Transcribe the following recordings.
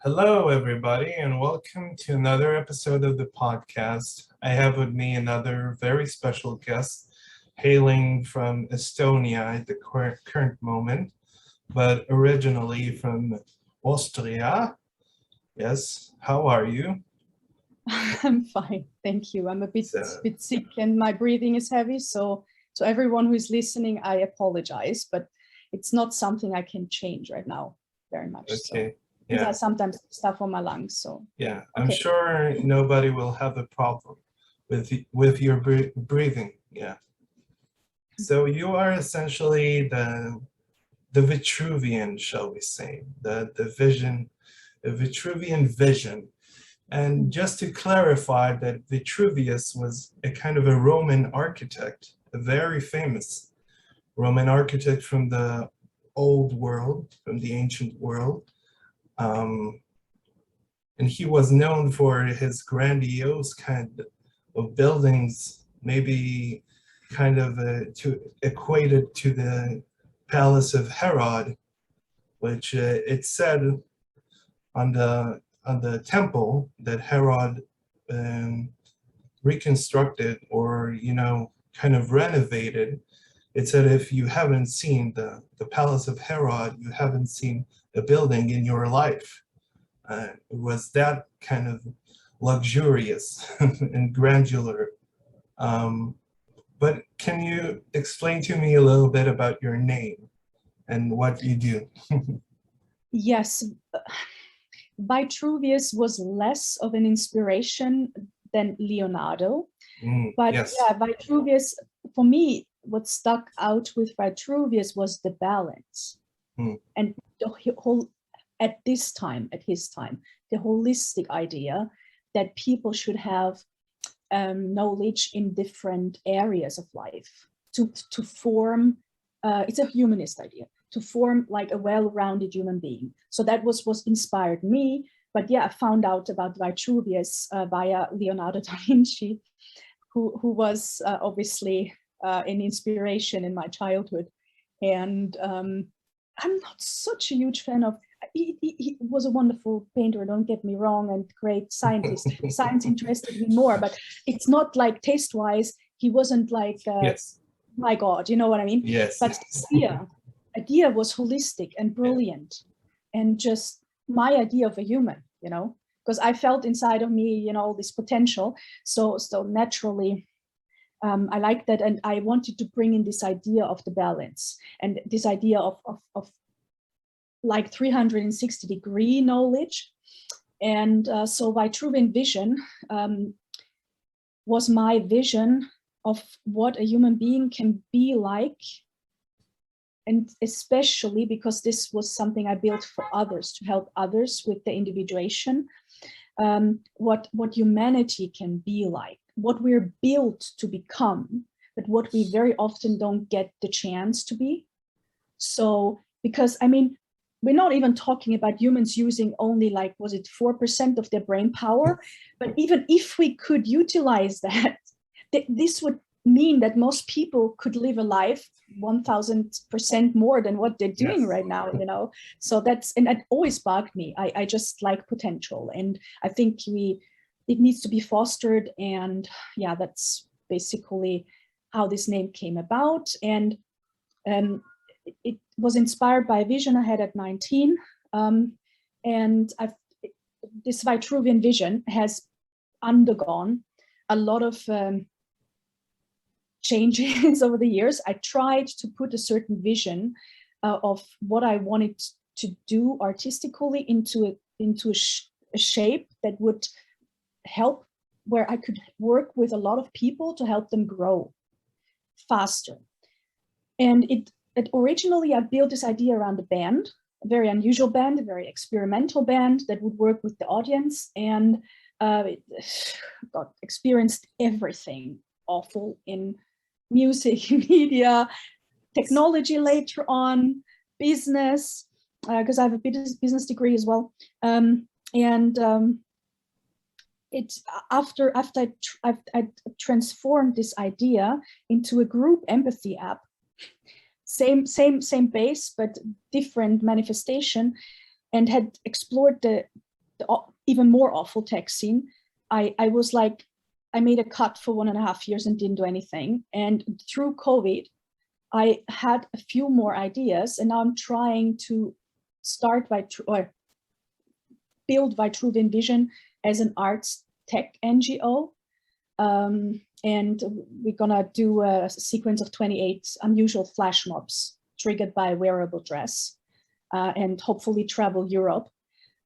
Hello, everybody, and welcome to another episode of the podcast. I have with me another very special guest hailing from Estonia at the current moment, but originally from Austria. Yes, how are you? I'm fine, thank you. I'm a bit So, sick and my breathing is heavy, so to everyone who is listening, I apologize, but it's not something I can change right now very much. So, okay, because I yeah, sometimes have stuff on my lungs. So, yeah. I'm okay. sure nobody will have a problem with your breathing. Yeah. So you are essentially the Vitruvian, shall we say, the Vitruvian vision. And just to clarify that Vitruvius was a kind of a Roman architect, a very famous Roman architect from the old world, from the ancient world. Um, and he was known for his grandiose kind of buildings, maybe kind of to equated to the palace of Herod, which it said on the temple that Herod um, reconstructed or kind of renovated. It said if you haven't seen the palace of Herod, you haven't seen a building in your life. It was that kind of luxurious and granular. Um, but can you explain to me a little bit about your name and what you do? Yes, Vitruvius was less of an inspiration than Leonardo, but Yes. yeah, Vitruvius, for me, what stuck out with Vitruvius was the balance. And the whole, at his time, the holistic idea that people should have knowledge in different areas of life to form, it's a humanist idea, to form like a well-rounded human being. So that was what inspired me. But yeah, I found out about Vitruvius via Leonardo da Vinci, who was obviously an inspiration in my childhood. And I'm not such a huge fan of, he was a wonderful painter, don't get me wrong, and great scientist. Science interested me more, but it's not like taste-wise, he wasn't like, Yes. my God, you know what I mean? Yes. But idea was holistic and brilliant, and just my idea of a human, because I felt inside of me, this potential. So naturally, I like that, and I wanted to bring in this idea of the balance and this idea of like 360-degree knowledge. And so VitruvianVision was my vision of what a human being can be like, and especially because this was something I built for others, to help others with the individuation, what humanity can be like, what we're built to become, but what we very often don't get the chance to be. So, because I mean, we're not even talking about humans using only like, was it 4% of their brain power? But even if we could utilize that, this would mean that most people could live a life 1000% more than what they're doing right now, So and that always bugged me. I just like potential, and I think it needs to be fostered. And yeah, that's basically how this name came about. And it was inspired by a vision I had at 19. And this Vitruvian vision has undergone a lot of changes over the years. I tried to put a certain vision of what I wanted to do artistically into a shape that would help, where I could work with a lot of people to help them grow faster. And originally I built this idea around a band, a very unusual band, a very experimental band that would work with the audience, and experienced everything awful in music, media, technology later on, business, because I have a business degree as well. It's after I transformed this idea into a group empathy app. Same base, but different manifestation, and had explored the even more awful tech scene, I was like, I made a cut for 1.5 years and didn't do anything. And through COVID, I had a few more ideas, and now I'm trying to start or build VitruvianVision as an arts tech NGO. And we're gonna do a sequence of 28 unusual flash mobs triggered by wearable dress, and hopefully travel Europe.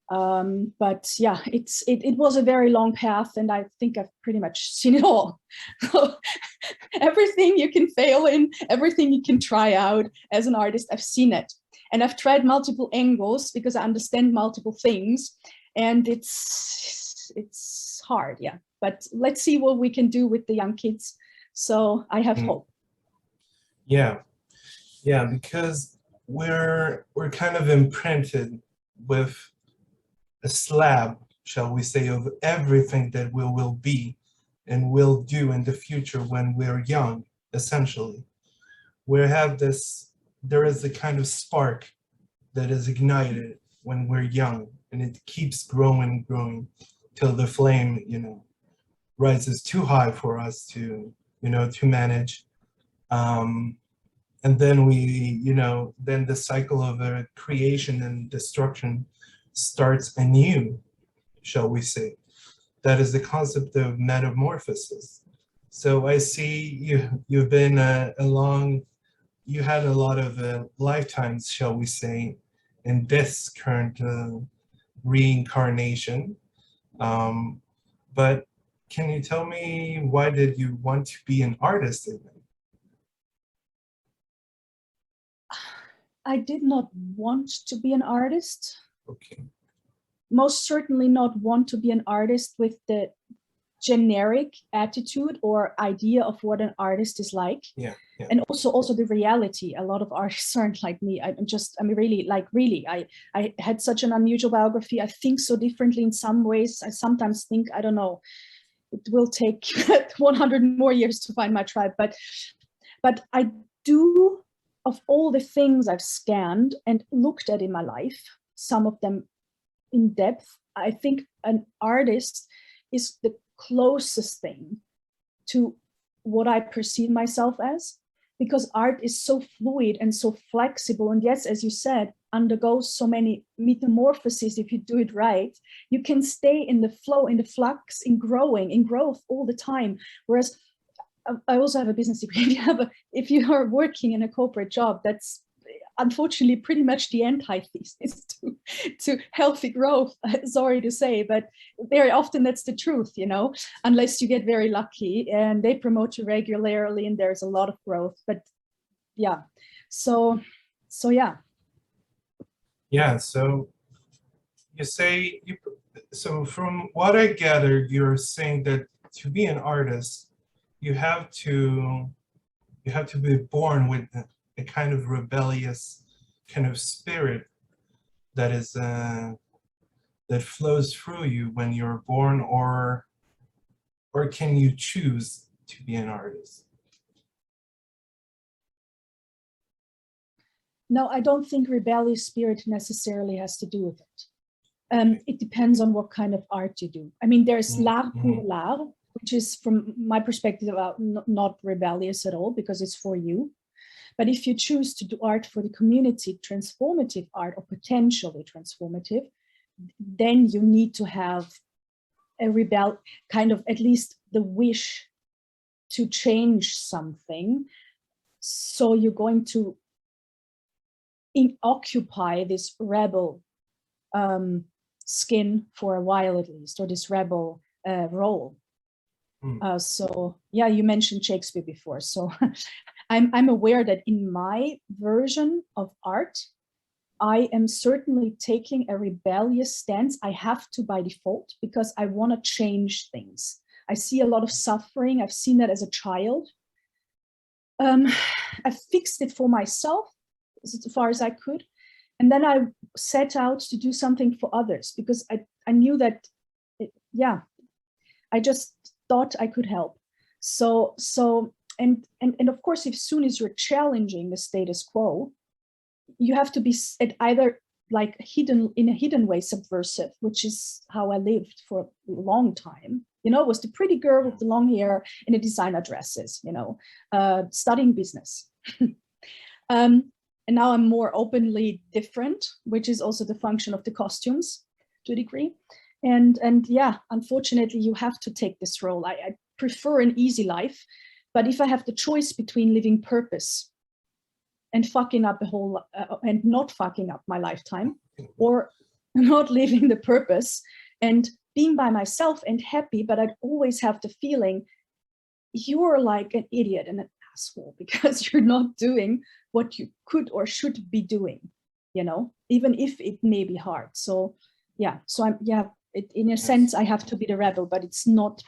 But yeah, it was a very long path, and I think I've pretty much seen it all. Everything you can fail in, everything you can try out as an artist, I've seen it. And I've tried multiple angles because I understand multiple things, and it's hard, yeah. But let's see what we can do with the young kids. So I have hope. Yeah, because we're kind of imprinted with a slab, shall we say, of everything that we will be and will do in the future when we're young, essentially. There is a kind of spark that is ignited when we're young, and it keeps growing till the flame, rises too high for us to manage. And then then the cycle of creation and destruction starts anew, shall we say. That is the concept of metamorphosis. So I see you've been you had a lot of lifetimes, shall we say, in this current reincarnation. But can you tell me, why did you want to be an artist even? I did not want to be an artist. Okay. Most certainly not want to be an artist with the generic attitude or idea of what an artist is like. Yeah. And also the reality. A lot of artists aren't like me. I had such an unusual biography. I think so differently in some ways. I sometimes think, I don't know, it will take 100 more years to find my tribe. But I do, of all the things I've scanned and looked at in my life, some of them in depth, I think an artist is the closest thing to what I perceive myself as, because art is so fluid and so flexible. And yes, as you said, undergoes so many metamorphoses. If you do it right, you can stay in the flow, in the flux, in growth all the time. Whereas I also have a business degree. If you are working in a corporate job, that's unfortunately pretty much the antithesis to healthy growth. Sorry to say, but very often that's the truth, unless you get very lucky and they promote you regularly and there's a lot of growth. But yeah, so yeah. Yeah, so you say, so from what I gathered, you're saying that to be an artist, you have to be born with a kind of rebellious kind of spirit that is that flows through you when you're born, or can you choose to be an artist? No, I don't think rebellious spirit necessarily has to do with it. It depends on what kind of art you do. I mean, there's l'art pour l'art, which is, from my perspective, not rebellious at all, because it's for you. But if you choose to do art for the community, transformative art or potentially transformative, then you need to have a kind of at least the wish to change something. So you're going to occupy this rebel skin for a while at least, or this rebel role. So yeah, you mentioned Shakespeare before. So I'm aware that in my version of art, I am certainly taking a rebellious stance. I have to by default, because I want to change things. I see a lot of suffering. I've seen that as a child. I fixed it for myself as far as I could. And then I set out to do something for others, because I knew that, I just thought I could help. And of course, as soon as you're challenging the status quo, you have to be at either like hidden, in a hidden way, subversive, which is how I lived for a long time. You know, was the pretty girl with the long hair in the designer dresses, you know, studying business. And now I'm more openly different, which is also the function of the costumes to a degree. And yeah, unfortunately, you have to take this role. I prefer an easy life, but if I have the choice between living purpose and fucking up a whole, and not fucking up my lifetime, or not living the purpose and being by myself and happy, but I'd always have the feeling you're like an idiot and an asshole because you're not doing what you could or should be doing, you know, even if it may be hard. So yeah, so I'm, yeah, in a sense, I have to be the rebel, but it's not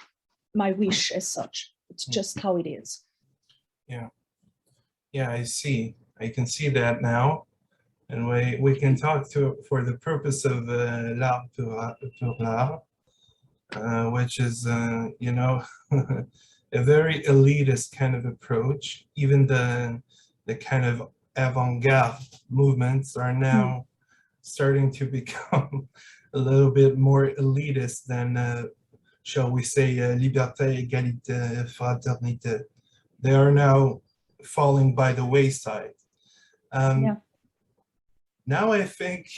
my wish as such. It's just how it is. Yeah. Yeah, I see. I can see that now. And we can talk for the purpose of l'art pour l'art, which is, you know, a very elitist kind of approach. Even the kind of avant-garde movements are now starting to become a little bit more elitist than, shall we say, liberté, égalité, fraternité. They are now falling by the wayside. Now I think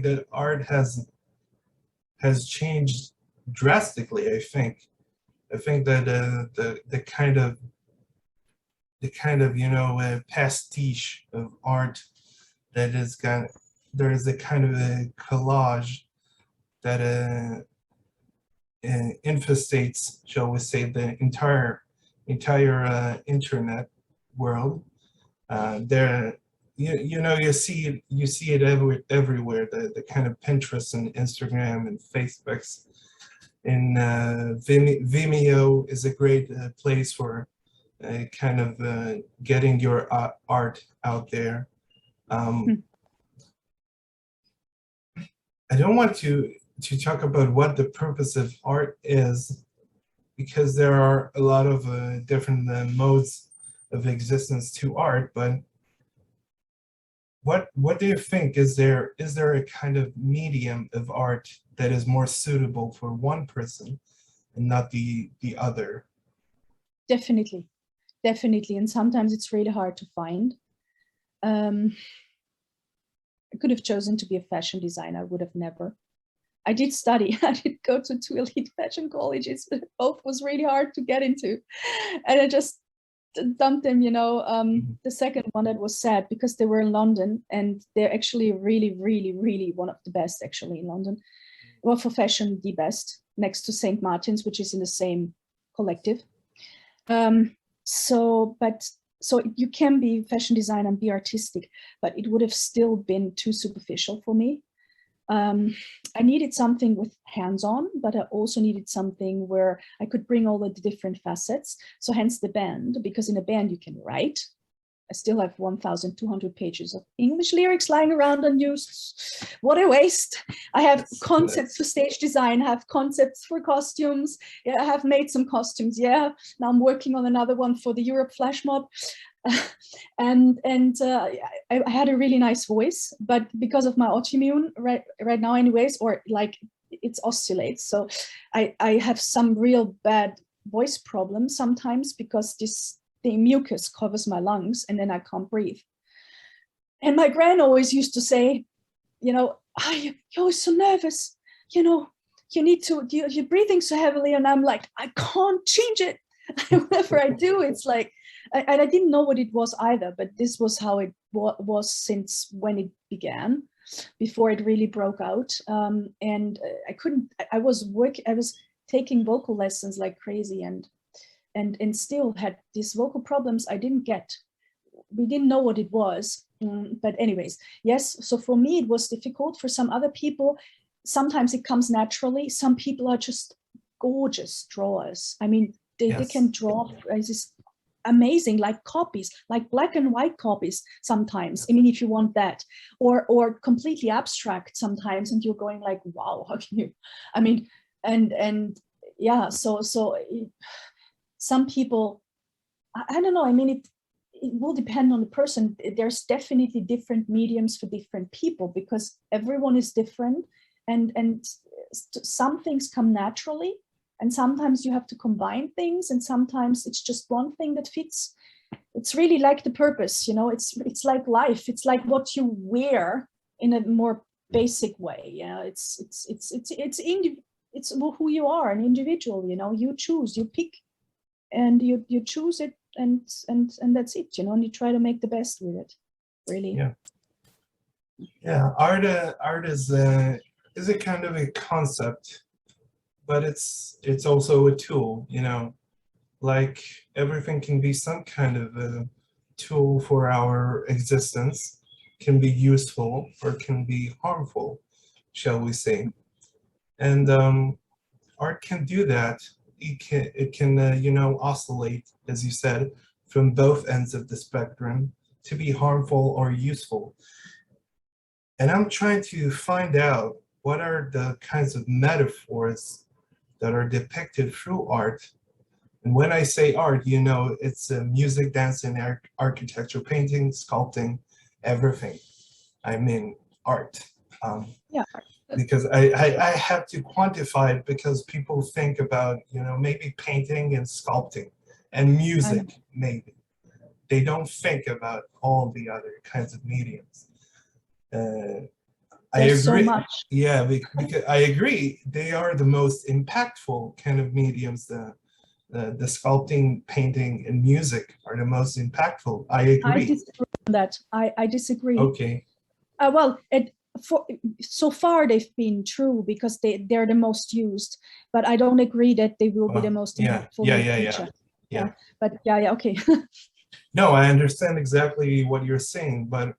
that art has changed drastically. I think that the kind of you know pastiche of art that is there is a kind of a collage that infestates, shall we say, the entire internet world. There, you know, you see it everywhere. The kind of Pinterest and Instagram and Facebooks, and Vimeo is a great place for kind of getting your art out there. I don't want to talk about what the purpose of art is, because there are a lot of different modes of existence to art, but what do you think? Is there a kind of medium of art that is more suitable for one person and not the other? Definitely, and sometimes it's really hard to find. I could have chosen to be a fashion designer. I would have never. I did study. I did go to 2 elite fashion colleges, but both was really hard to get into, and I just dumped them, you know. The second one, that was sad because they were in London, and they're actually really, really, really one of the best actually in London. Well, for fashion, the best, next to St. Martin's, which is in the same collective. So you can be fashion designer and be artistic, but it would have still been too superficial for me. I needed something with hands-on, but I also needed something where I could bring all the different facets. So hence the band, because in a band you can write. I still have 1,200 pages of English lyrics lying around unused. What a waste. I have concepts for stage design, I have concepts for costumes. Yeah, I have made some costumes. Yeah, now I'm working on another one for the Europe flash mob. I had a really nice voice, but because of my autoimmune right now anyways, or like it oscillates. So I have some real bad voice problems sometimes because the mucus covers my lungs and then I can't breathe. And my gran always used to say, you know, you're always so nervous, you know, you're breathing so heavily. And I'm like, I can't change it. Whatever I do, it's like, and I didn't know what it was either, but this was how it was since when it began, before it really broke out. And I was taking vocal lessons like crazy, and still had these vocal problems I didn't get. We didn't know what it was. But anyways, yes. So for me, it was difficult. For some other people, sometimes it comes naturally. Some people are just gorgeous drawers. I mean, they can draw just amazing, like copies, like black and white copies sometimes. I mean, if you want that, or completely abstract sometimes, and you're going like, wow, how can you? I mean, and yeah. So some people, I don't know. I mean, it will depend on the person. There's definitely different mediums for different people because everyone is different, and some things come naturally, and sometimes you have to combine things, and sometimes it's just one thing that fits. It's really like the purpose, you know. It's like life. It's like what you wear in a more basic way. Yeah, it's who you are, an individual. You know, you choose, you pick, and you choose it, and that's it. You know, and you try to make the best with it. Really. Yeah. Art is a kind of a concept, but it's also a tool. You know, like everything can be some kind of a tool for our existence, can be useful or can be harmful, shall we say. And art can do that. It can you know, oscillate, as you said, from both ends of the spectrum to be harmful or useful. And I'm trying to find out what are the kinds of metaphors that are depicted through art. And when I say art, you know, it's music, dance, and architecture, painting, sculpting, everything. I mean, art. Yeah. Because I have to quantify it, because people think about, you know, maybe painting and sculpting and music, maybe. They don't think about all the other kinds of mediums. I agree. So much. Yeah, because I agree. They are the most impactful kind of mediums. The sculpting, painting, and music are the most impactful. I agree. I disagree on that. I disagree. Okay. Well, so far they've been true because they're the most used, but I don't agree that they will be the most impactful in the future. Yeah. But yeah, okay. No, I understand exactly what you're saying, but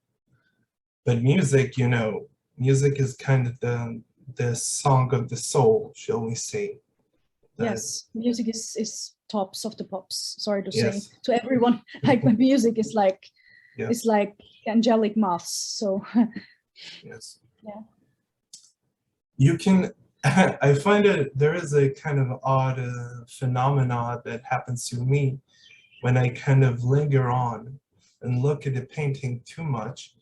music, you know, music is kind of the song of the soul, shall we say. Yes, music is tops of the pops. Sorry to Yes. say to everyone, like music is like Yes. it's like angelic maths. So Yes. yeah. You can. I find that there is a kind of odd phenomena that happens to me when I kind of linger on and look at the painting too much,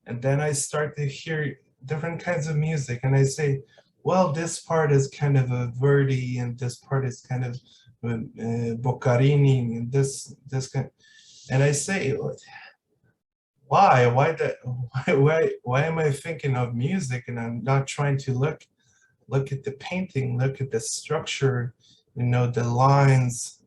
and then I start to hear different kinds of music, and I say, well, this part is kind of a Verdi, and this part is kind of Boccarini, and this kind, and I say, why am I thinking of music and I'm not trying to look at the painting, look at the structure, you know, the lines.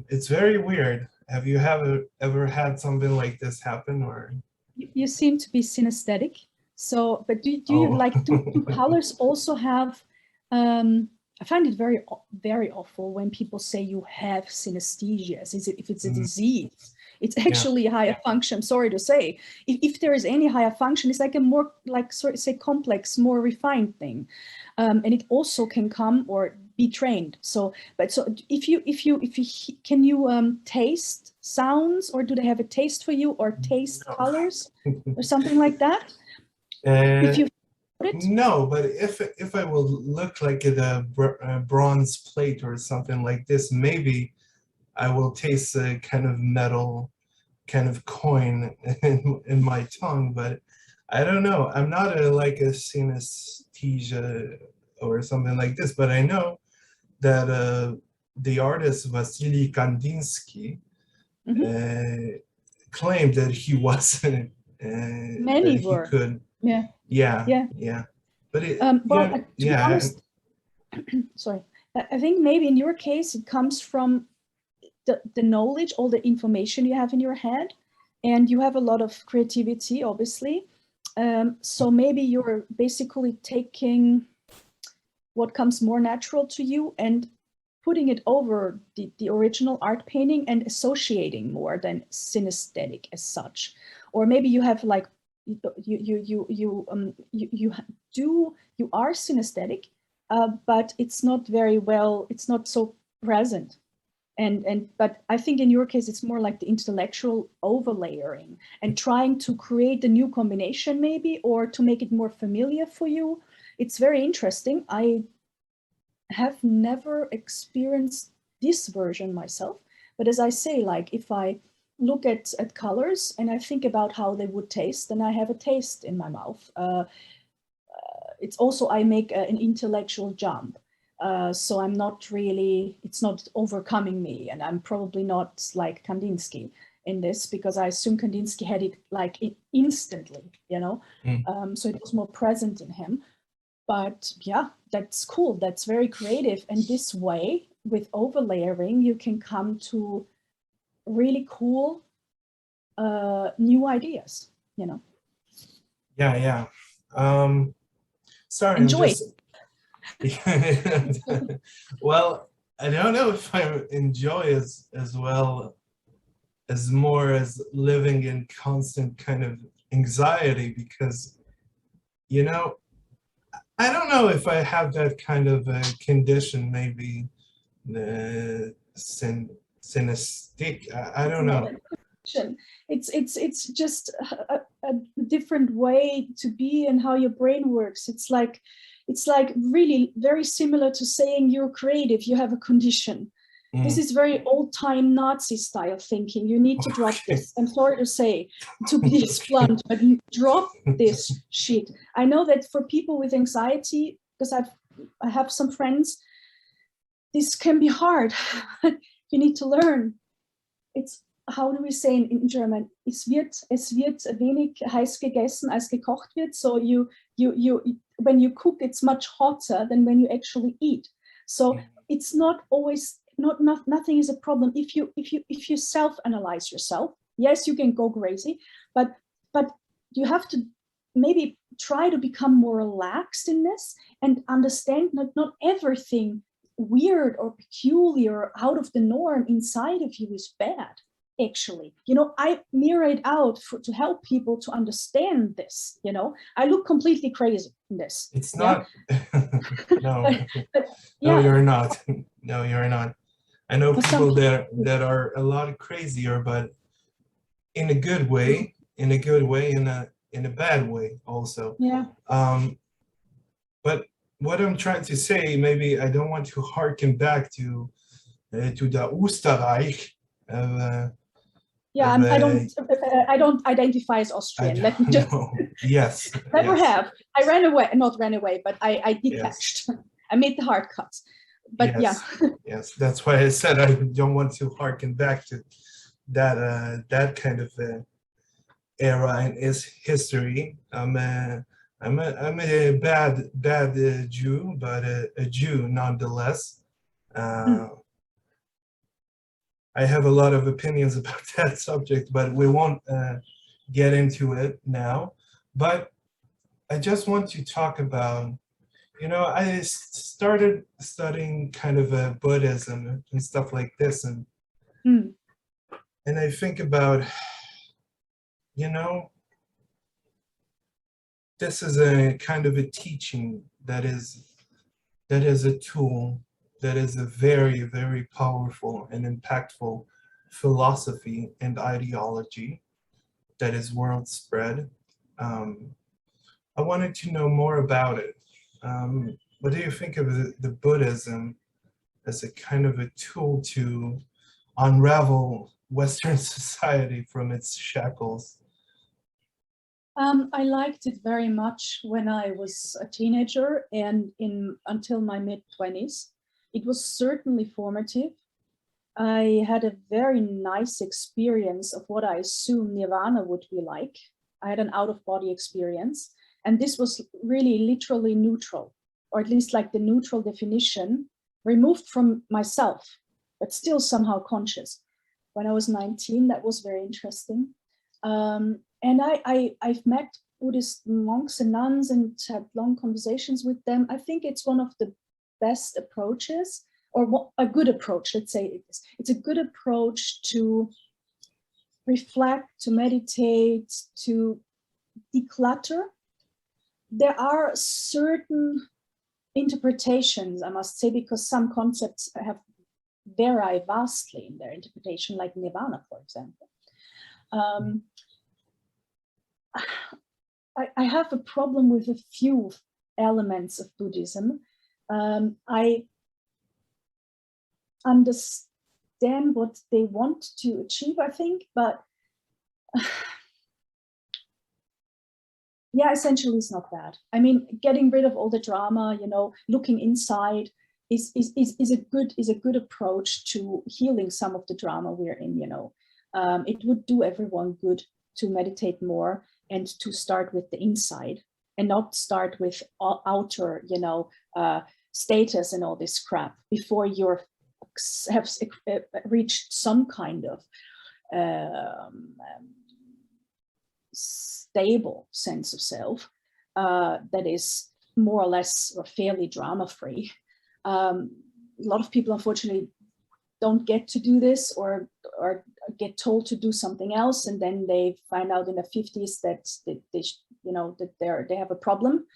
It's very weird. Have you ever had something like this happen? Or You seem to be synesthetic. So, but do you like, do colors also have, I find it very, very awful when people say you have synesthesia, if it's a disease. It's actually a higher function. I'm sorry to say. If there is any higher function, it's like a more, like, sort of say, complex, more refined thing. And it also can come or be trained. So, but so if you can you taste sounds, or do they have a taste for you, or taste colors or something like that? If you no, but if I will look like at a bronze plate or something like this, maybe I will taste a kind of metal, kind of coin in my tongue, but I don't know. I'm not like a synesthesia or something like this, but I know that the artist Vasily Kandinsky claimed that he wasn't. Many that were. He could. Yeah. But it, well, to be honest, sorry. I think maybe in your case it comes from the knowledge, all the information you have in your head, and you have a lot of creativity, obviously. So maybe you're basically taking what comes more natural to you and putting it over the original art painting and associating more than synesthetic as such. Or maybe you have like, you are synesthetic, but it's not very well, it's not so present. But I think in your case, it's more like the intellectual overlayering and trying to create a new combination maybe, or to make it more familiar for you. It's very interesting. I have never experienced this version myself, but as I say, like if I look at colors and I think about how they would taste, and I have a taste in my mouth. It's also, I make an intellectual jump. So I'm not really, it's not overcoming me, and I'm probably not like Kandinsky in this, because I assume Kandinsky had it like instantly, you know, so it was more present in him. But yeah, that's cool. That's very creative. And this way, with overlayering, you can come to really cool new ideas, you know. Yeah. Sorry, Enjoy. Well, I don't know if I enjoy as well as more as living in constant kind of anxiety, because, you know, I don't know if I have that kind of a condition, maybe synesthetic. I don't know. It's just a different way to be and how your brain works. It's like really very similar to saying you're creative, you have a condition. This is very old-time Nazi style thinking. You need to drop this. I'm sorry to say, to be this blunt, but you drop this shit. I know that for people with anxiety, because I have some friends, this can be hard. You need to learn. It's, how do we say in German? Es wird wenig heiß gegessen als gekocht wird. So you when you cook, it's much hotter than when you actually eat. So it's not always, nothing is a problem if you self-analyze yourself. Yes, you can go crazy, but you have to maybe try to become more relaxed in this and understand not everything weird or peculiar or out of the norm inside of you is bad. Actually, you know, I mirror it out to help people to understand this. You know, I look completely crazy in this. It's not. No, but, no, yeah. you're not. No, you're not. I know people that are a lot crazier, but in a good way, in a bad way also. Yeah. But what I'm trying to say, maybe I don't want to harken back to the Österreich. Yeah, I don't identify as Austrian. Let me just. Yes. Never have. I ran away, not ran away, but I detached. Yes. I made the hard cuts. But yes. Yeah. Yes, that's why I said I don't want to harken back to that kind of era in its history. I'm a bad Jew, but a Jew nonetheless. I have a lot of opinions about that subject, but we won't get into it now. But I just want to talk about, you know, I started studying kind of Buddhism and stuff like this, and I think about, you know, this is a kind of a teaching that is a tool, that is a very, very powerful and impactful philosophy and ideology that is world spread. I wanted to know more about it. What do you think of the Buddhism as a kind of a tool to unravel Western society from its shackles? I liked it very much when I was a teenager and until my mid-20s. It was certainly formative. I had a very nice experience of what I assume Nirvana would be like. I had an out-of-body experience, and this was really literally neutral, or at least like the neutral definition, removed from myself, but still somehow conscious. When I was 19, that was very interesting. And I've met Buddhist monks and nuns and had long conversations with them. I think it's one of the best approaches, or a good approach, let's say it is. It's a good approach to reflect, to meditate, to declutter. There are certain interpretations, I must say, because some concepts vary vastly in their interpretation, like Nirvana, for example. I have a problem with a few elements of Buddhism. I understand understand what they want to achieve, I think, but yeah, essentially it's not bad. I mean, getting rid of all the drama, you know, looking inside is a good approach to healing some of the drama we're in, you know. It would do everyone good to meditate more and to start with the inside and not start with outer, you know, status and all this crap before you have reached some kind of stable sense of self that is more or less or fairly drama-free. A lot of people, unfortunately, don't get to do this or get told to do something else, and then they find out in the 50s that they you know, that they have a problem.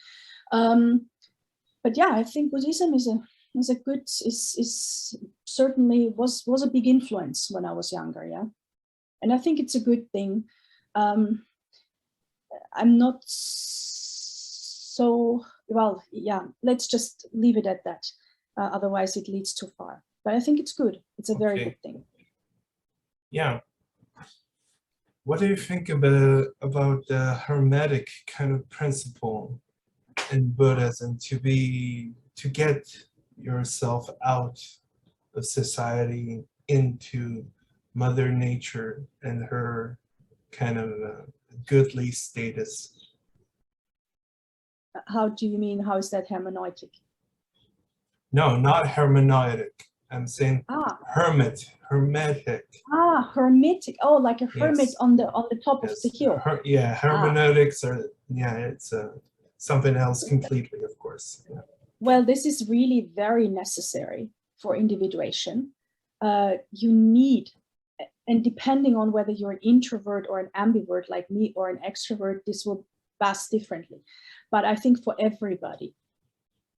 But yeah, I think Buddhism is certainly was a big influence when I was younger. Yeah, and I think it's a good thing. I'm not so well. Yeah, let's just leave it at that. Otherwise, it leads too far. But I think it's good. It's a very good thing. Yeah. What do you think about the hermetic kind of principle in Buddhism to get yourself out of society into Mother Nature and her kind of goodly status? How do you mean? How is that hermeneutic? No, not hermeneutic. I'm saying hermetic. Hermetic. Oh, like a hermit on the top of the hill. Hermeneutics are it's something else completely, of course. Yeah. Well, this is really very necessary for individuation. You need, and depending on whether you're an introvert or an ambivert like me or an extrovert, this will pass differently. But I think for everybody,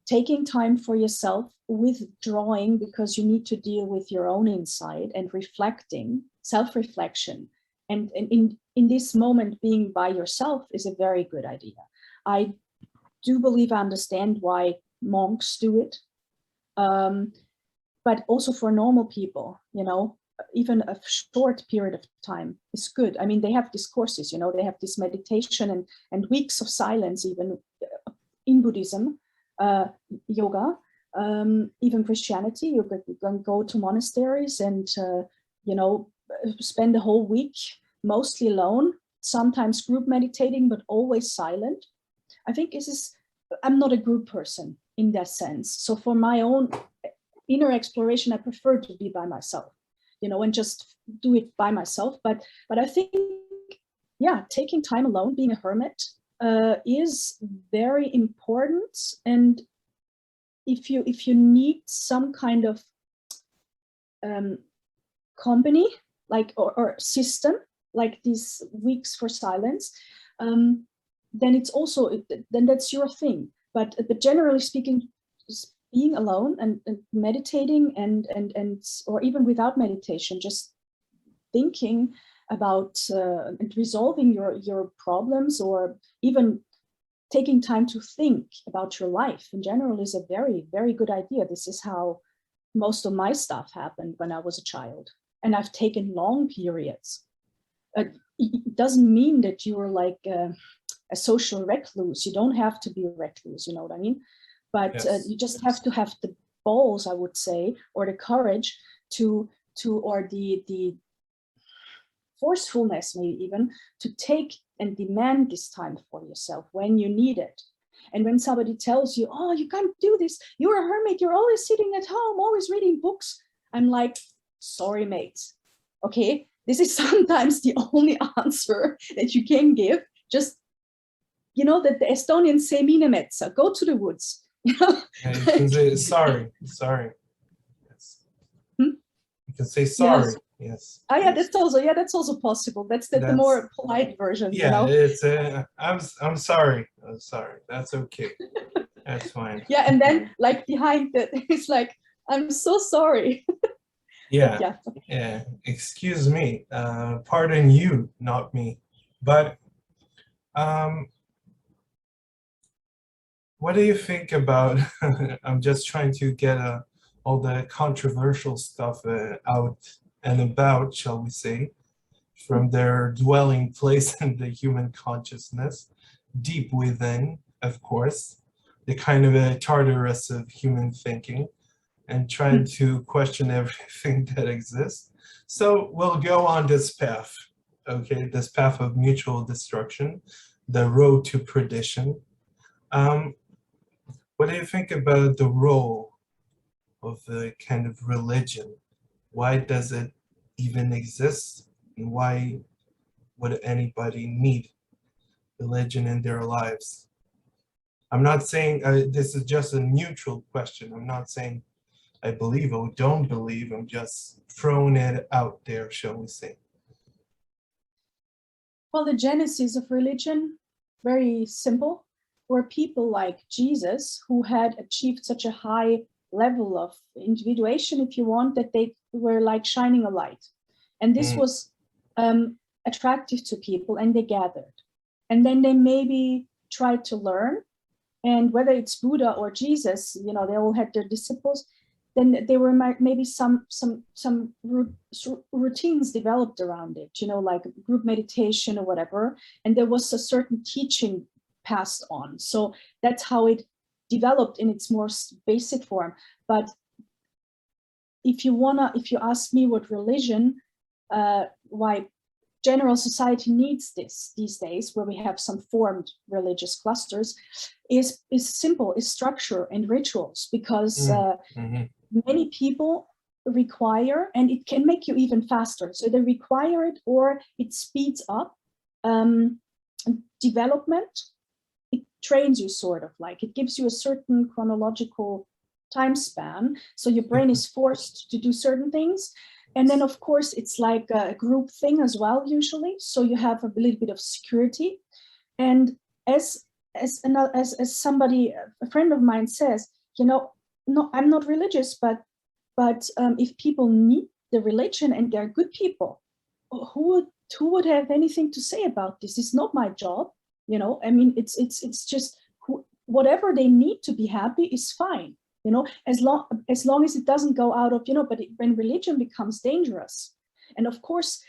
taking time for yourself, withdrawing because you need to deal with your own inside and reflecting, self-reflection, and in this moment being by yourself is a very good idea. I do believe I understand why monks do it, but also for normal people, you know, even a short period of time is good. I mean, they have these courses, you know, they have this meditation and weeks of silence, even in Buddhism, yoga, even Christianity. You can go to monasteries and, you know, spend the whole week mostly alone, sometimes group meditating, but always silent. I think I'm not a group person in that sense. So for my own inner exploration, I prefer to be by myself, you know, and just do it by myself. But I think, yeah, taking time alone, being a hermit, is very important. And if you need some kind of company, like or system, like these weeks for silence, then it's also, then that's your thing. But generally speaking, being alone and meditating and or even without meditation, just thinking about and resolving your problems, or even taking time to think about your life in general is a very, very good idea. This is how most of my stuff happened when I was a child, and I've taken long periods. It doesn't mean that you're like a social recluse. You don't have to be a recluse, you know what I mean? But yes, you just have to have the balls, I would say, or the courage or the forcefulness, maybe even, to take and demand this time for yourself when you need it. And when somebody tells you, oh, you can't do this, you're a hermit, you're always sitting at home, always reading books, I'm like, sorry, mate. Okay, this is sometimes the only answer that you can give. Just, you know, that the Estonians say minemetsa, go to the woods. You know? Yeah, you can say sorry. Yes. You can say sorry. Yes. Oh yeah, that's also possible. That's the more polite version. Yeah, you know? It's I'm sorry. I'm sorry. That's okay. That's fine. Yeah, and then like behind that, it's like, I'm so sorry. Yeah. Excuse me. Pardon you, not me. But what do you think about? I'm just trying to get a all the controversial stuff out and about, shall we say, from their dwelling place in the human consciousness, deep within, of course, the kind of a Tartarus of human thinking, and trying to question everything that exists. So we'll go on this path, okay, this path of mutual destruction, the road to perdition. What do you think about the role of the kind of religion? Why does it even exist? And why would anybody need religion in their lives? I'm not saying this is just a neutral question. I'm not saying I believe or don't believe. I'm just throwing it out there, shall we say. Well, the genesis of religion, very simple, were people like Jesus who had achieved such a high level of individuation, if you want, that they were like shining a light. And this was attractive to people, and they gathered. And then they maybe tried to learn. And whether it's Buddha or Jesus, you know, they all had their disciples. Then there were maybe some routines developed around it, you know, like group meditation or whatever. And there was a certain teaching passed on. So that's how it developed in its more basic form. But if you ask me what religion, why general society needs this these days, where we have some formed religious clusters, is simple, is structure and rituals, because many people require, and it can make you even faster. So they require it, or it speeds up development. It trains you, sort of like, it gives you a certain chronological time span. So your brain is forced to do certain things. And then, of course, it's like a group thing as well, usually. So you have a little bit of security. And as somebody, a friend of mine says, you know, no, I'm not religious, but if people need the religion and they're good people, who would have anything to say about this? It's not my job, you know. I mean, it's just whatever they need to be happy is fine, you know, as long as it doesn't go out of, you know. But when religion becomes dangerous, and of course,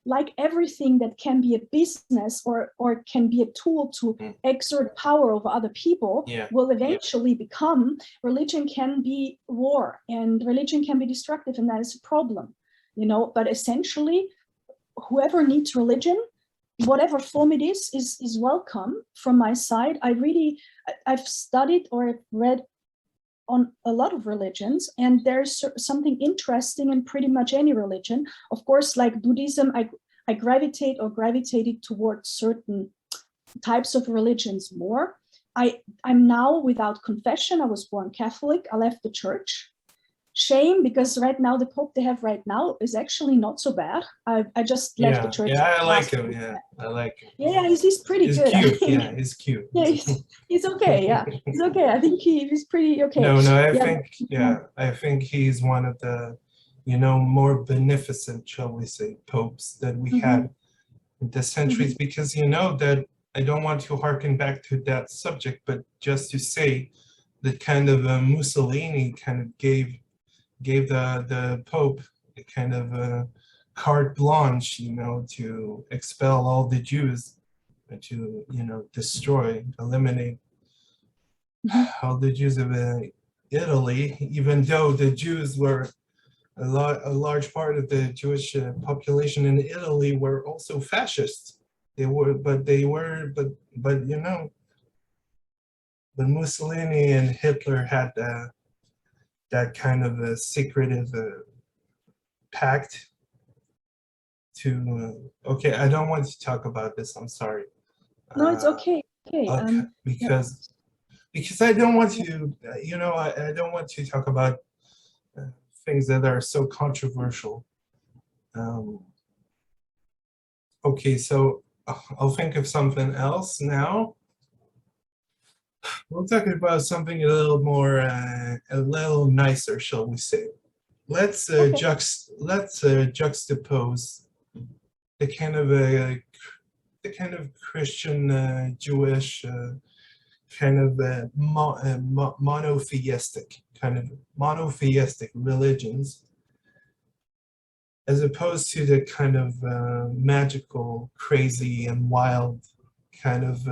like everything that can be a business or can be a tool to exert power over other people, will eventually become, religion can be war, and religion can be destructive, and that is a problem, you know. But essentially, whoever needs religion, whatever form it is welcome from my side. I've studied or I've read on a lot of religions, and there's something interesting in pretty much any religion. Of course, like Buddhism, I gravitated towards certain types of religions more. I'm now without confession. I was born Catholic. I left the church. Shame, because right now the Pope they have right now is actually not so bad. I just left the church. Yeah, I like him. Yeah, I like him. Yeah, he's pretty good. Cute. Yeah, he's cute. Yeah, he's okay. Yeah, he's okay. I think he's pretty okay. I think he's one of the, you know, more beneficent, shall we say, popes that we had in the centuries. Because, you know, that I don't want to harken back to that subject, but just to say that kind of Mussolini kind of gave the Pope a kind of carte blanche, you know, to expel all the Jews, to, you know, destroy, eliminate all the Jews of Italy, even though the Jews were a large part of the Jewish population in Italy were also fascists. But you know, but Mussolini and Hitler had that kind of a secretive pact to, okay, I don't want to talk about this, I'm sorry. No, it's okay. Because I don't want to, you know, I don't want to talk about things that are so controversial. Okay, so I'll think of something else now. We'll talk about something a little more, a little nicer, shall we say? Let's juxtapose the kind of Christian, Jewish, kind of monotheistic kind of monotheistic religions, as opposed to the kind of magical, crazy, and wild kind of,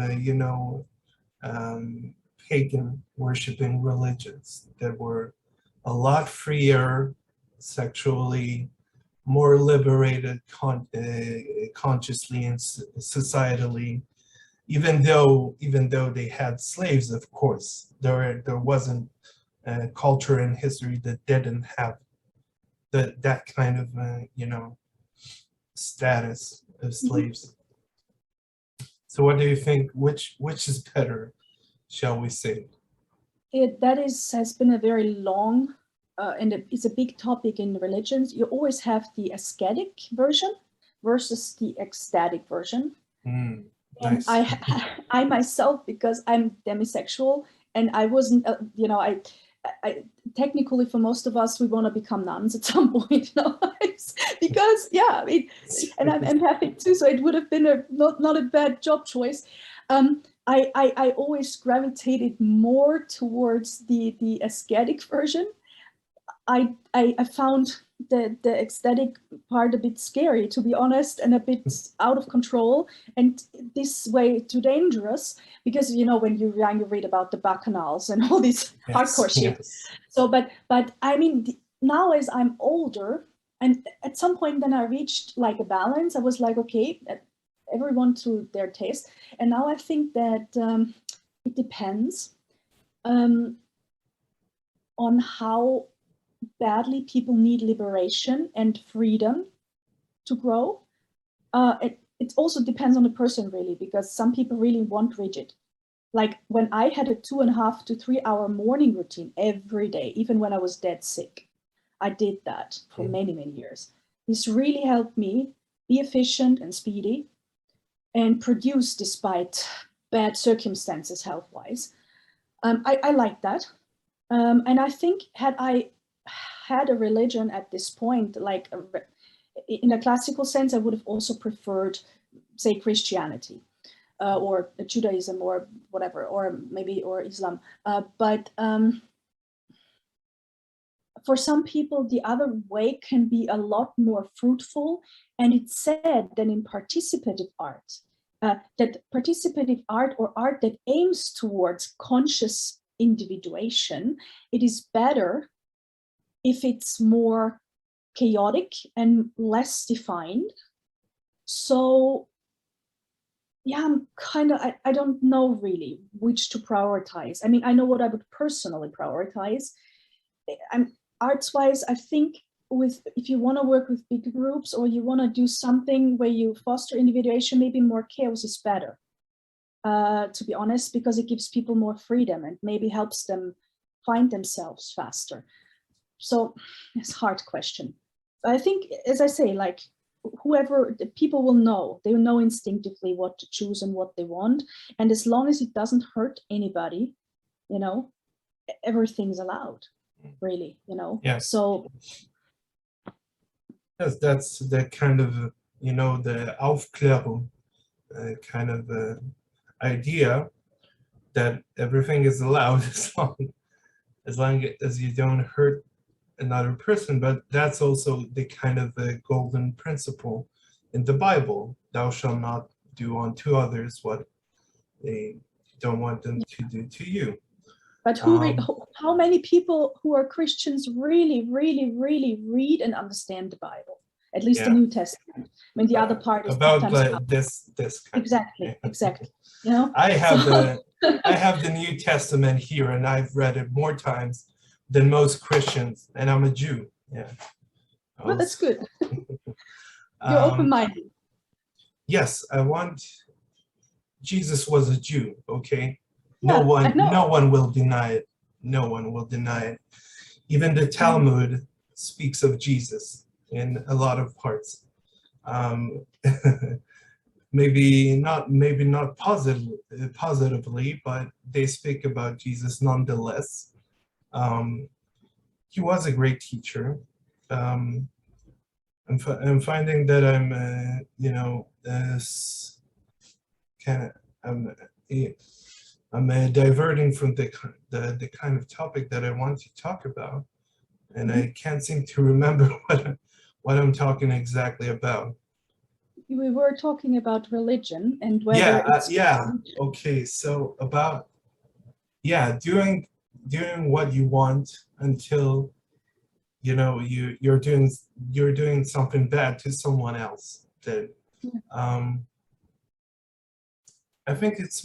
pagan worshiping religions that were a lot freer sexually, more liberated consciously and societally, even though they had slaves. Of course, there wasn't a culture in history that didn't have that kind of status of slaves. So what do you think, which is better, shall we say? That has been a very long and it's a big topic in religions. You always have the ascetic version versus the ecstatic version. Nice. And I myself, because I'm demisexual, and I wasn't, I technically, for most of us, we want to become nuns at some point in our lives, because and I'm happy too. So it would have been not a bad job choice. I always gravitated more towards the ascetic version. I found the ecstatic part a bit scary, to be honest, and a bit out of control, and this way too dangerous, because when you're young, you read about the bacchanals and all these hardcore shit. Yes. So, but I mean, now as I'm older, and at some point then I reached like a balance. I was like, okay, everyone to their taste, and now I think that it depends on how badly people need liberation and freedom to grow. It also depends on the person, really, because some people really want rigid. Like when I had a 2.5 to 3 hour morning routine every day, even when I was dead sick, I did that for many, many years. This really helped me be efficient and speedy and produce despite bad circumstances health-wise. I like that. And I think had I had a religion at this point, like in a classical sense, I would have also preferred, say, Christianity or Judaism or whatever, or Islam. But for some people, the other way can be a lot more fruitful. And it's said that in participative art, that participative art or art that aims towards conscious individuation, it is better if it's more chaotic and less defined. So yeah, I don't know really which to prioritize. I mean, I know what I would personally prioritize. Arts-wise, I think if you want to work with big groups or you want to do something where you foster individuation, maybe more chaos is better, to be honest, because it gives people more freedom and maybe helps them find themselves faster. So it's a hard question. But I think, as I say, like whoever, the people will know, they will know instinctively what to choose and what they want. And as long as it doesn't hurt anybody, everything's allowed, really, Yeah. So yes, that's the kind of, the Aufklärung kind of idea that everything is allowed as long as you don't hurt another person. But that's also the kind of the golden principle in the Bible: thou shalt not do unto others what they don't want them to do to you. But how many people who are Christians really, really, really read and understand the Bible? At least the New Testament. I mean, the other part is about this kind exactly. I have the New Testament here, and I've read it more times than most Christians, and I'm a Jew. Yeah. Well, that's good. You're open-minded. Yes, Jesus was a Jew. Okay. Yeah, no one will deny it. No one will deny it. Even the Talmud speaks of Jesus in a lot of parts. Maybe not positively, but they speak about Jesus nonetheless. He was a great teacher. I'm finding that I'm, I'm diverting from the kind of topic that I want to talk about, and I can't seem to remember what I'm talking exactly about. We were talking about religion and whether it's okay, so about doing what you want until you're doing something bad to someone else. That I think it's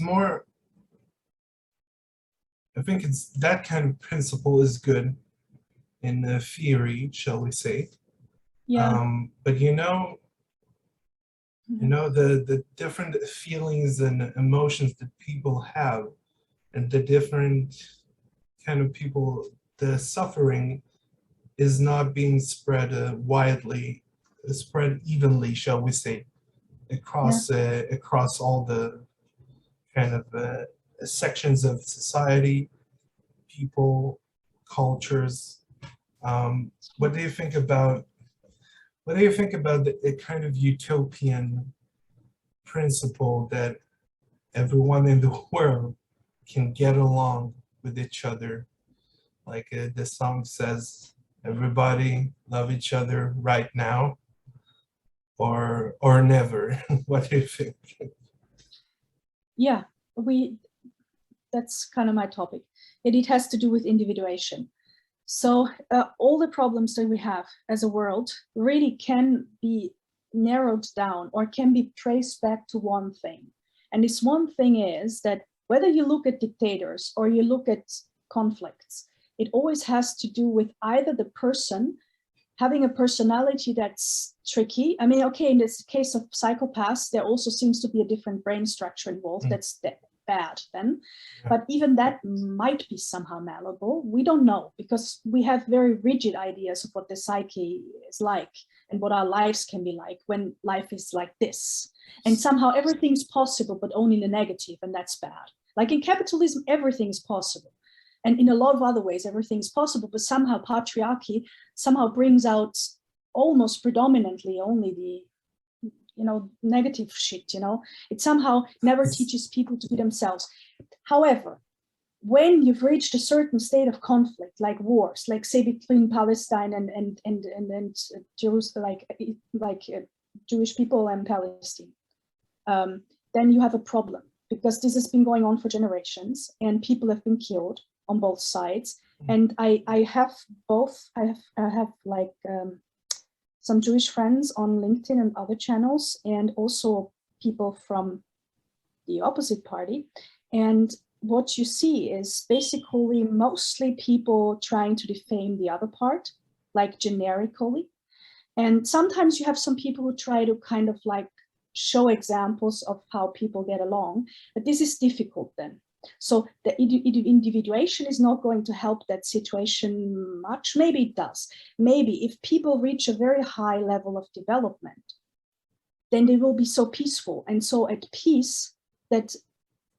that kind of principle is good in the theory, shall we say. But the different feelings and emotions that people have, and the different kind of people, the suffering is not being spread spread evenly, shall we say, across all the kind of sections of society, people, cultures. What do you think about the kind of utopian principle that everyone in the world can get along with each other? Like the song says, everybody love each other right now or never. What do you think? Yeah, that's kind of my topic. And it has to do with individuation. So all the problems that we have as a world really can be narrowed down or can be traced back to one thing. And this one thing is that whether you look at dictators or you look at conflicts, it always has to do with either the person having a personality that's tricky. I mean, okay, in this case of psychopaths, there also seems to be a different brain structure involved. That's bad then. But even that might be somehow malleable. We don't know, because we have very rigid ideas of what the psyche is like and what our lives can be like when life is like this. And somehow everything's possible, but only in the negative, and that's bad. Like in capitalism, everything is possible. And in a lot of other ways, everything's possible, but somehow patriarchy somehow brings out almost predominantly only the negative shit. It somehow never teaches people to be themselves. However, when you've reached a certain state of conflict, like wars, like say between Palestine and Jerusalem, like Jewish people and Palestine, then you have a problem, because this has been going on for generations and people have been killed on both sides. And I have some Jewish friends on LinkedIn and other channels, and also people from the opposite party. And what you see is basically mostly people trying to defame the other part, like generically. And sometimes you have some people who try to kind of like show examples of how people get along, but this is difficult then. So the individuation is not going to help that situation much. Maybe it does. Maybe if people reach a very high level of development, then they will be so peaceful and so at peace that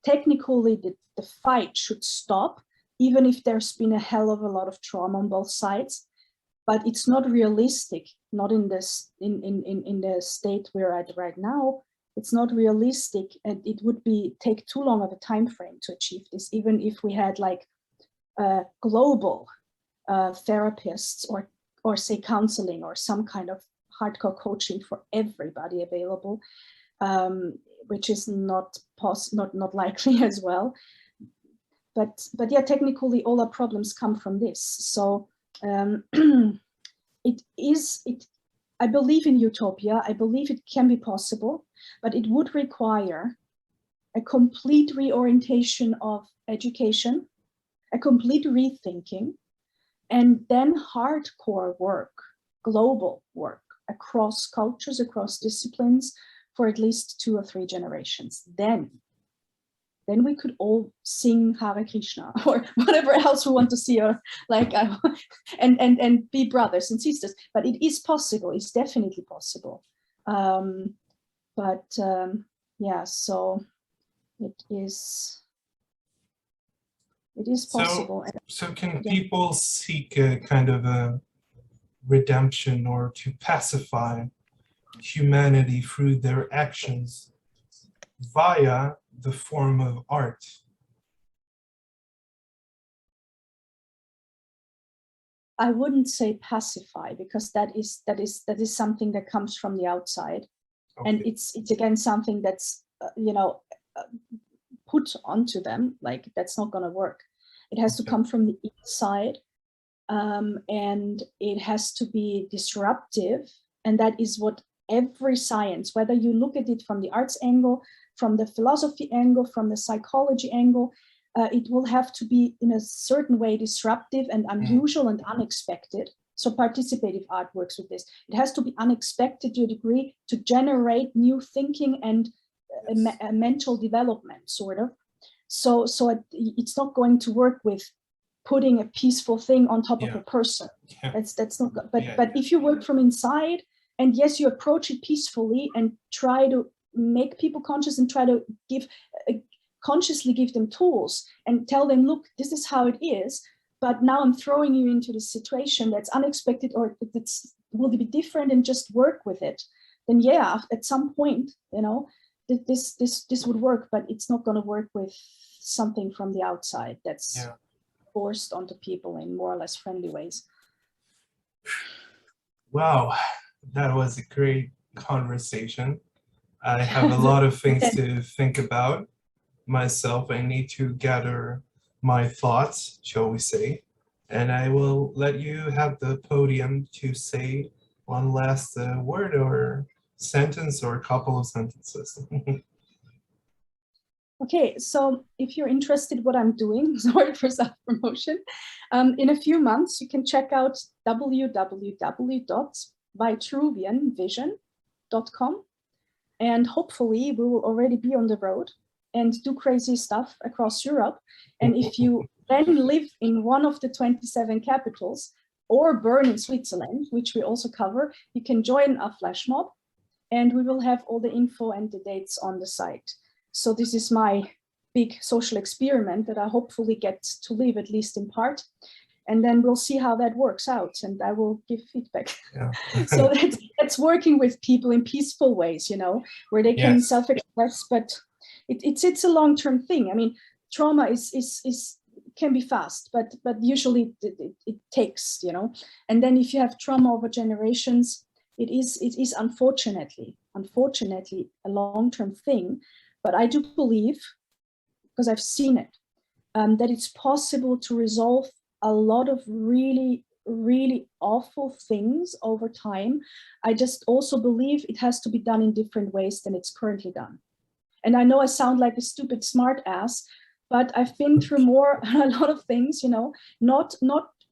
technically the fight should stop, even if there's been a hell of a lot of trauma on both sides. But it's not realistic, not in this in the state we're at right now. It's not realistic, and it would take too long of a time frame to achieve this, even if we had like global therapists or say counseling or some kind of hardcore coaching for everybody available, which is not likely as well. But yeah, technically all our problems come from this. So I believe in utopia. I believe it can be possible, but it would require a complete reorientation of education, a complete rethinking, and then hardcore work, global work across cultures, across disciplines for at least 2 or 3 generations. Then we could all sing Hare Krishna or whatever else we want to see, or like and be brothers and sisters. But it is possible. It's definitely possible. Yeah, so it is possible. So can people seek a kind of a redemption or to pacify humanity through their actions via the form of art? I wouldn't say pacify, because that is something that comes from the outside, and it's again something that's put onto them. Like, that's not going to work. It has to come from the inside, and it has to be disruptive, and that is what every science, whether you look at it from the arts angle, from the philosophy angle, from the psychology angle, it will have to be in a certain way disruptive and unusual and unexpected. So participative art works with this. It has to be unexpected to a degree to generate new thinking and a mental development, sort of. So it's not going to work with putting a peaceful thing on top of a person. That's not good. But if you work from inside, and yes, you approach it peacefully and try to make people conscious and try to consciously give them tools and tell them, look, this is how it is, but now I'm throwing you into this situation that's unexpected, or that's will be different, and just work with it. Then at some point, this would work, but it's not going to work with something from the outside that's forced onto people in more or less friendly ways. Wow, that was a great conversation. I have a lot of things to think about myself. I need to gather my thoughts, shall we say, and I will let you have the podium to say one last word or sentence or a couple of sentences. Okay, so if you're interested what I'm doing, sorry for self-promotion, in a few months you can check out www.vitruvianvision.com, and hopefully we will already be on the road and do crazy stuff across Europe. And if you then live in one of the 27 capitals or Bern in Switzerland, which we also cover, you can join a flash mob, and we will have all the info and the dates on the site. So this is my big social experiment that I hopefully get to live, at least in part. And then we'll see how that works out, and I will give feedback. Yeah. So that's working with people in peaceful ways, where they can self-express, but it's a long-term thing. I mean, trauma can be fast, but usually it takes, And then if you have trauma over generations, it is unfortunately a long-term thing. But I do believe, because I've seen it, that it's possible to resolve a lot of really, really awful things over time. I just also believe it has to be done in different ways than it's currently done. And I know I sound like a stupid smart ass, but I've been through a lot of things, not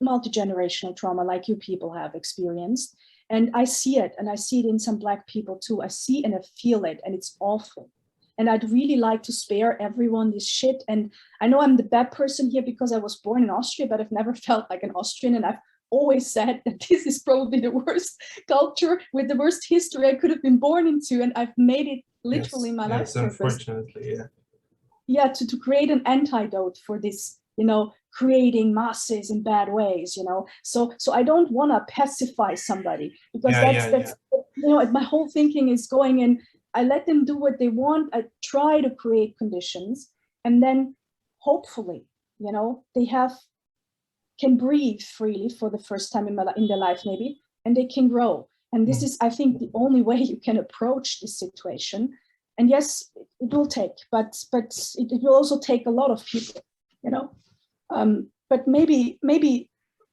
multi-generational trauma like you people have experienced. And I see it, and I see it in some Black people too. I see and I feel it, and it's awful. And I'd really like to spare everyone this shit. And I know I'm the bad person here because I was born in Austria, but I've never felt like an Austrian. And I've always said that this is probably the worst culture with the worst history I could have been born into. And I've made it literally my life purpose. Unfortunately, to create an antidote for this, creating masses in bad ways, So I don't want to pacify somebody, because that's my whole thinking is going in. I let them do what they want. I try to create conditions, and then hopefully, they can breathe freely for the first time in their life, maybe, and they can grow. And this is, I think, the only way you can approach this situation. And yes, it will take, but it will also take a lot of people, But maybe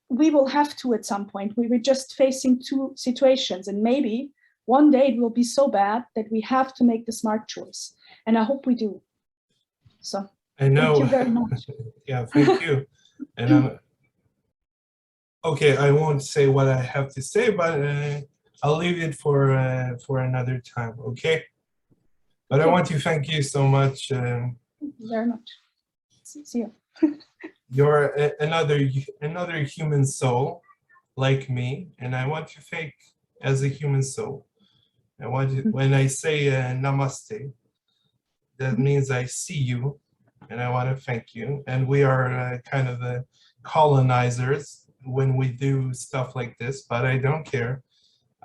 we will have to at some point. We were just facing two situations, and maybe one day it will be so bad that we have to make the smart choice. And I hope we do. So I know. Thank you very much. Yeah, thank you. And okay, I won't say what I have to say, but I'll leave it for another time, okay? But I want to thank you so much. Thank you very much. See you. You're another human soul like me, and I want to thank as a human soul. When I say namaste, that means I see you, and I want to thank you. And we are kind of the colonizers when we do stuff like this, but I don't care.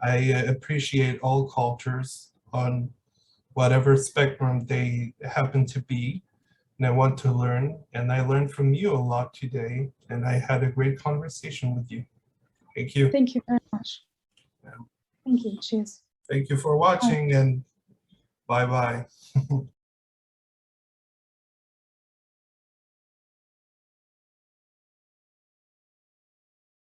I appreciate all cultures on whatever spectrum they happen to be, and I want to learn. And I learned from you a lot today, and I had a great conversation with you. Thank you. Thank you very much. Yeah. Thank you. Cheers. Thank you for watching, and bye-bye.